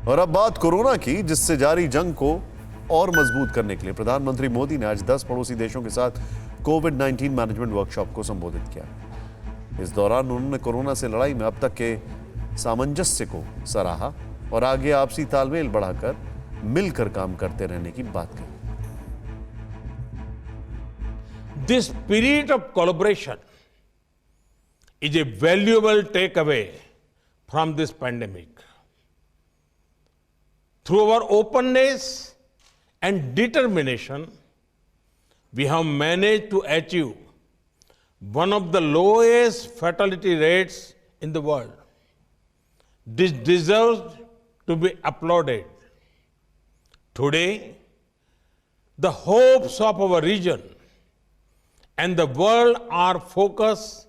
और अब बात कोरोना की, जिससे जारी जंग को और मजबूत करने के लिए प्रधानमंत्री मोदी ने आज 10 पड़ोसी देशों के साथ कोविड-19 मैनेजमेंट वर्कशॉप को संबोधित किया। इस दौरान उन्होंने कोरोना से लड़ाई में अब तक के सामंजस्य को सराहा और आगे आपसी तालमेल बढ़ाकर मिलकर काम करते रहने की बात कही। This spirit of collaboration is a valuable takeaway from this pandemic. Through our openness and determination, we have managed to achieve one of the lowest fatality rates in the world. This deserves to be applauded. Today, the hopes of our region and the world are focused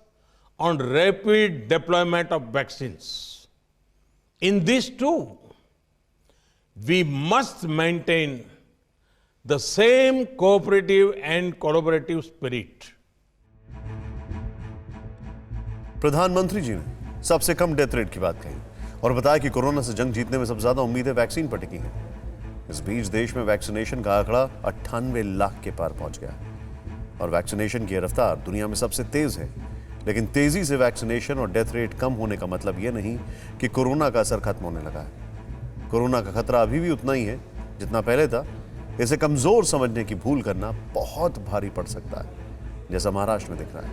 on rapid deployment of vaccines. In this too, we must maintain the same cooperative and collaborative spirit. प्रधानमंत्री जी ने सबसे कम death rate की बात कही और बताया कि corona से जंग जीतने में सबसे ज्यादा उम्मीदें वैक्सीन पर टिकी हैं। इस बीच देश में वैक्सीनेशन का आंकड़ा 98 लाख के पार पहुंच गया और वैक्सीनेशन की रफ्तार दुनिया में सबसे तेज है। लेकिन तेजी से वैक्सीनेशन और डेथ रेट कम होने का मतलब यह नहीं कि कोरोना का असर खत्म होने लगा है। कोरोना का खतरा अभी भी उतना ही है जितना पहले था। इसे कमजोर समझने की भूल करना बहुत भारी पड़ सकता है, जैसा महाराष्ट्र में दिख रहा है।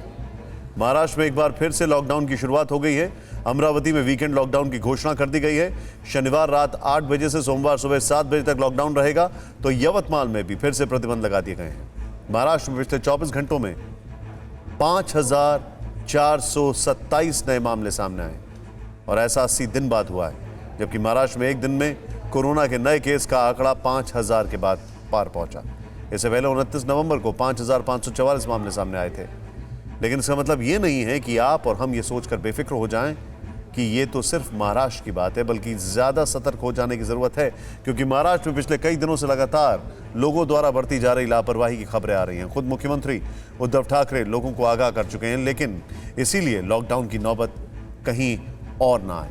महाराष्ट्र में एक बार फिर से लॉकडाउन की शुरुआत हो गई है। अमरावती में वीकेंड लॉकडाउन की घोषणा कर दी गई है। शनिवार रात 8 बजे से सोमवार सुबह 7 बजे तक लॉकडाउन रहेगा। तो यवतमाल में भी फिर से प्रतिबंध लगा दिए गए हैं। महाराष्ट्र में पिछले 24 घंटों में 5,427 नए मामले सामने आए और ऐसा 80 दिन बाद हुआ है, जबकि महाराष्ट्र में एक दिन में कोरोना के नए केस का आंकड़ा 5,000 के बाद पार पहुंचा। इससे पहले 29 नवंबर को 5,544 मामले सामने आए थे। लेकिन इसका मतलब ये नहीं है कि आप और हम ये सोचकर बेफिक्र हो जाएं कि ये तो सिर्फ महाराष्ट्र की बात है, बल्कि ज़्यादा सतर्क हो जाने की ज़रूरत है, क्योंकि महाराष्ट्र में पिछले कई दिनों से लगातार लोगों द्वारा बरती जा रही लापरवाही की खबरें आ रही हैं। खुद मुख्यमंत्री उद्धव ठाकरे लोगों को आगाह कर चुके हैं, लेकिन इसीलिए लॉकडाउन की नौबत कहीं और ना आए,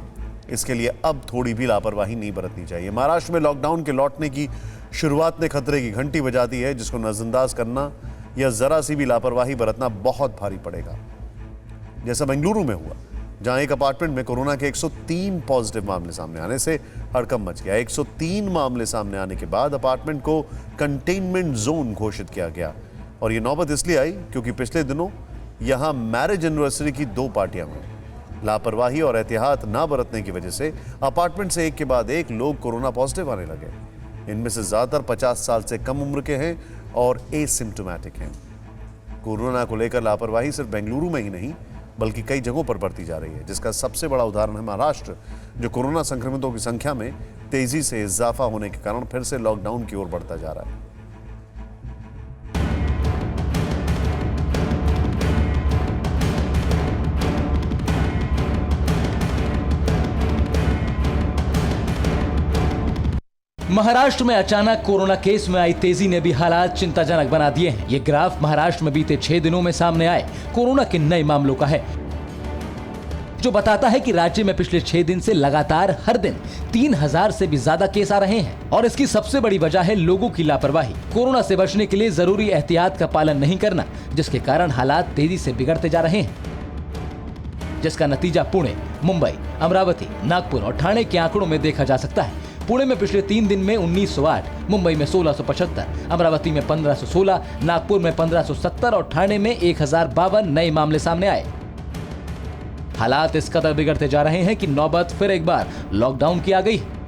इसके लिए अब थोड़ी भी लापरवाही नहीं बरतनी चाहिए। महाराष्ट्र में लॉकडाउन के लौटने की शुरुआत ने खतरे की घंटी बजा दी है, जिसको नजरअंदाज करना या जरा सी भी लापरवाही बरतना बहुत भारी पड़ेगा। जैसा बेंगलुरु में हुआ, जहां एक अपार्टमेंट में कोरोना के 103 पॉजिटिव मामले सामने आने से हड़कंप मच गया। 103 मामले सामने आने के बाद अपार्टमेंट को कंटेनमेंट जोन घोषित किया गया और ये नौबत इसलिए आई क्योंकि पिछले दिनों यहां मैरिज एनिवर्सरी की 2 पार्टियां हुई। लापरवाही और एहतियात ना बरतने की वजह से अपार्टमेंट से एक के बाद एक लोग कोरोना पॉजिटिव आने लगे। इनमें से ज्यादातर 50 साल से कम उम्र के हैं और एसिम्प्टोमेटिक हैं। कोरोना को लेकर लापरवाही सिर्फ बेंगलुरु में ही नहीं बल्कि कई जगहों पर बढ़ती जा रही है, जिसका सबसे बड़ा उदाहरण है महाराष्ट्र, जो कोरोना संक्रमितों की संख्या में तेजी से इजाफा होने के कारण फिर से लॉकडाउन की ओर बढ़ता जा रहा है। महाराष्ट्र में अचानक कोरोना केस में आई तेजी ने भी हालात चिंताजनक बना दिए हैं। ये ग्राफ महाराष्ट्र में बीते 6 दिनों में सामने आए कोरोना के नए मामलों का है, जो बताता है कि राज्य में पिछले 6 दिन से लगातार हर दिन 3,000 से भी ज्यादा केस आ रहे हैं और इसकी सबसे बड़ी वजह है लोगों की लापरवाही। कोरोना से बचने के लिए जरूरी एहतियात का पालन नहीं करना, जिसके कारण हालात तेजी से बिगड़ते जा रहे हैं, जिसका नतीजा पुणे, मुंबई, अमरावती, नागपुर और ठाणे के आंकड़ों में देखा जा सकता है। पुणे में पिछले 3 दिन में 1908, मुंबई में 1675, अमरावती में 1516, नागपुर में 1570 और ठाणे में 1052 नए मामले सामने आए। हालात इस कदर बिगड़ते जा रहे हैं कि नौबत फिर एक बार लॉकडाउन की आ गई है।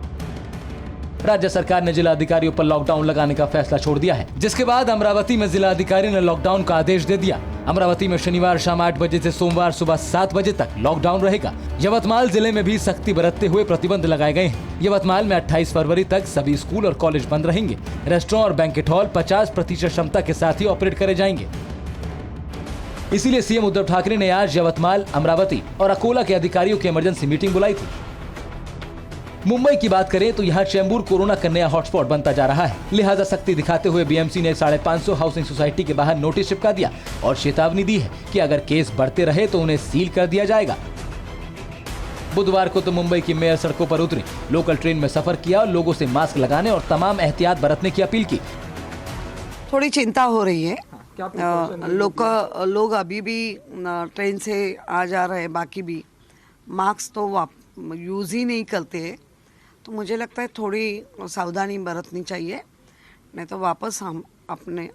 राज्य सरकार ने जिला अधिकारियों पर लॉकडाउन लगाने का फैसला छोड़ दिया है, जिसके बाद अमरावती में जिला अधिकारी ने लॉकडाउन का आदेश दे दिया। अमरावती में शनिवार शाम 8 बजे से सोमवार सुबह 7 बजे तक लॉकडाउन रहेगा। यवतमाल जिले में भी सख्ती बरतते हुए प्रतिबंध लगाए गए हैं। यवतमाल में 28 फरवरी तक सभी स्कूल और कॉलेज बंद रहेंगे। रेस्टोरेंट और बैंकेट हॉल 50% क्षमता के साथ ही ऑपरेट करे जाएंगे। इसीलिए सीएम उद्धव ठाकरे ने आज यवतमाल, अमरावती और अकोला के अधिकारियों की इमरजेंसी मीटिंग बुलाई थी। मुंबई की बात करें तो यहाँ चेंबूर कोरोना का नया हॉटस्पॉट बनता जा रहा है। लिहाजा सख्ती दिखाते हुए बीएमसी ने 550 हाउसिंग सोसाइटी के बाहर नोटिस चिपका दिया और चेतावनी दी है कि अगर केस बढ़ते रहे तो उन्हें सील कर दिया जाएगा। बुधवार को तो मुंबई की मेयर सड़कों पर उतरी, लोकल ट्रेन में सफर किया और लोगों से मास्क लगाने और तमाम एहतियात बरतने की अपील की। थोड़ी चिंता हो रही है। लोग अभी भी ट्रेन से आ जा रहे हैं, बाकी भी मास्क तो यूज़ ही नहीं करते हैं, तो मुझे लगता है थोड़ी सावधानी बरतनी चाहिए, नहीं तो वापस हम अपने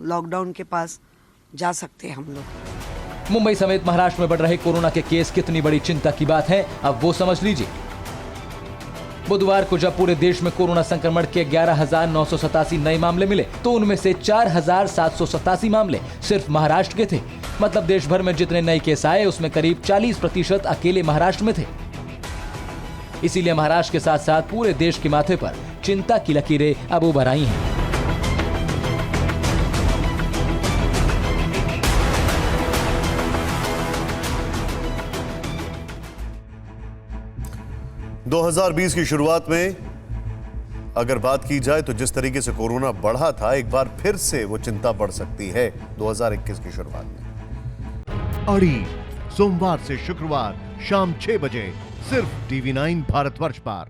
लॉकडाउन के पास जा सकते हैं हम लोग। मुंबई समेत महाराष्ट्र में बढ़ रहे कोरोना के केस कितनी बड़ी चिंता की बात है, अब वो समझ लीजिए। बुधवार को जब पूरे देश में कोरोना संक्रमण के 11,987 नए मामले मिले, तो उनमें से 4,787 मामले सिर्फ महाराष्ट्र के थे। मतलब देश भर में जितने नए केस आए उसमें करीब 40% अकेले महाराष्ट्र में थे। इसीलिए महाराष्ट्र के साथ साथ पूरे देश के माथे पर चिंता की लकीरें अब उभर आई हैं। – 2020 की शुरुआत में अगर बात की जाए तो जिस तरीके से कोरोना बढ़ा था, एक बार फिर से वो चिंता बढ़ सकती है 2021 की शुरुआत में। अड़ी सोमवार से शुक्रवार शाम 6 बजे सिर्फ TV9 भारतवर्ष पर।